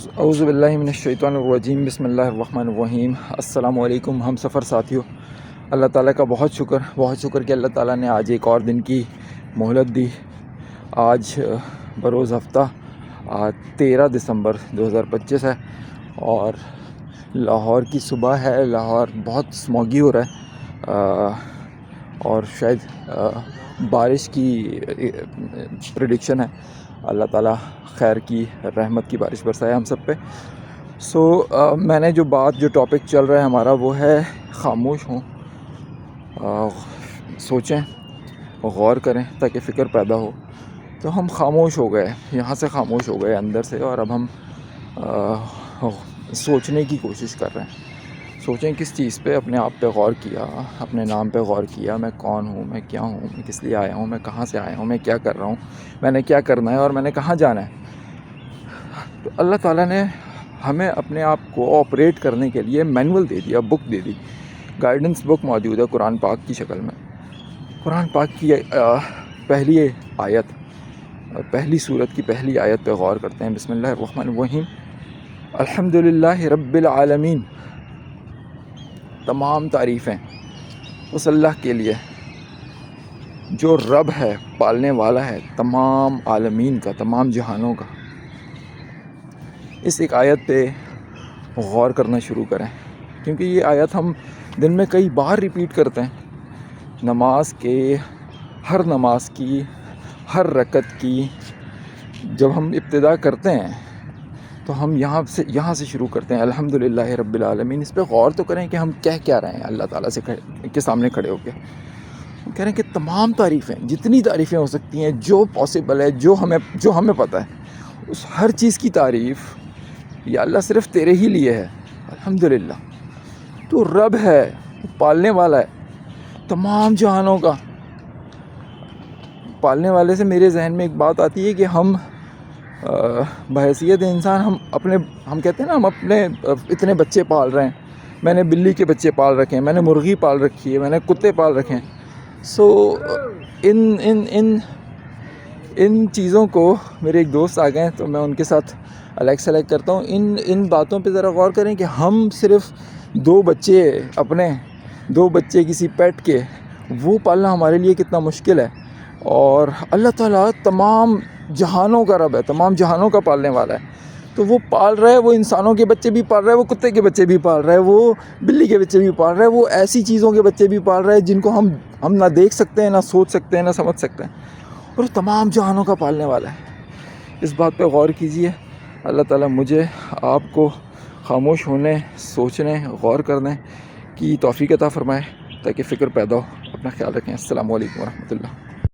اعوذ باللہ من الشیطان الرجیم، بسم اللہ الرحمن الرحیم۔ السلام علیکم ہم سفر ساتھیوں، اللہ تعالیٰ کا بہت شکر کہ اللہ تعالیٰ نے آج ایک اور دن کی مہلت دی۔ آج بروز ہفتہ 13 دسمبر 2025 ہے اور لاہور کی صبح ہے۔ لاہور بہت اسموگی ہو رہا ہے اور شاید بارش کی پریڈکشن ہے۔ اللہ تعالیٰ خیر کی رحمت کی بارش برسائے ہم سب پہ۔ میں نے جو ٹاپک چل رہا ہے ہمارا وہ ہے خاموش ہوں، سوچیں، غور کریں تاکہ فکر پیدا ہو۔ تو ہم خاموش ہو گئے، یہاں سے خاموش ہو گئے اندر سے، اور اب ہم سوچنے کی کوشش کر رہے ہیں۔ سوچیں کس چیز پہ؟ اپنے آپ پہ غور کیا، اپنے نام پہ غور کیا، میں کون ہوں، میں کیا ہوں، میں کس لیے آیا ہوں، میں کہاں سے آیا ہوں، میں کیا کر رہا ہوں، میں نے کیا کرنا ہے اور میں نے کہاں جانا ہے۔ تو اللہ تعالیٰ نے ہمیں اپنے آپ کو آپریٹ کرنے کے لیے مینول دے دیا، بک دے دی، گائیڈنس بک موجود ہے قرآن پاک کی شکل میں۔ قرآن پاک کی پہلی آیت، پہلی سورت کی پہلی آیت پہ غور کرتے ہیں۔ بسم اللہ الرحمن الرحیم۔ الحمدللہ رب العالمین، تمام تعریفیں اس اللہ کے لیے جو رب ہے، پالنے والا ہے تمام عالمین کا، تمام جہانوں کا۔ اس ایک آیت پہ غور کرنا شروع کریں، کیونکہ یہ آیت ہم دن میں کئی بار ریپیٹ کرتے ہیں۔ نماز کی ہر رکعت کی جب ہم ابتدا کرتے ہیں تو ہم یہاں سے شروع کرتے ہیں، الحمدللہ رب العالمین۔ اس پہ غور تو کریں کہ ہم کہہ کیا رہے ہیں اللہ تعالیٰ کے سامنے کھڑے ہو کے۔ ہم کہہ رہے ہیں کہ تمام تعریفیں، جتنی تعریفیں ہو سکتی ہیں، جو پاسبل ہے، جو ہمیں پتہ ہے، اس ہر چیز کی تعریف یا اللہ صرف تیرے ہی لیے ہے۔ الحمدللہ، تو رب ہے، پالنے والا ہے تمام جہانوں کا۔ پالنے والے سے میرے ذہن میں ایک بات آتی ہے کہ ہم بحیثیت انسان ہم کہتے ہیں نا، ہم اپنے اتنے بچے پال رہے ہیں۔ میں نے بلی کے بچے پال رکھے ہیں، میں نے مرغی پال رکھی ہے، میں نے کتے پال رکھے ہیں۔ ان چیزوں کو، میرے ایک دوست آ گئے ہیں تو میں ان کے ساتھ سلیکٹ کرتا ہوں۔ ان باتوں پہ ذرا غور کریں کہ ہم صرف دو بچے کسی پیٹ کے، وہ پالنا ہمارے لیے کتنا مشکل ہے، اور اللہ تعالیٰ تمام جہانوں کا رب ہے، تمام جہانوں کا پالنے والا ہے۔ تو وہ پال رہا ہے، وہ انسانوں کے بچے بھی پال رہا ہے، وہ کتے کے بچے بھی پال رہا ہے، وہ بلی کے بچے بھی پال رہا ہے، وہ ایسی چیزوں کے بچے بھی پال رہا ہے جن کو ہم نہ دیکھ سکتے ہیں، نہ سوچ سکتے ہیں، نہ سمجھ سکتے ہیں، اور وہ تمام جہانوں کا پالنے والا ہے۔ اس بات پہ غور کیجئے۔ اللہ تعالیٰ مجھے آپ کو خاموش ہونے، سوچنے، غور کرنے کی توفیق عطا فرمائے تاکہ فکر پیدا ہو۔ اپنا خیال رکھیں۔ السلام علیکم ورحمۃ اللہ۔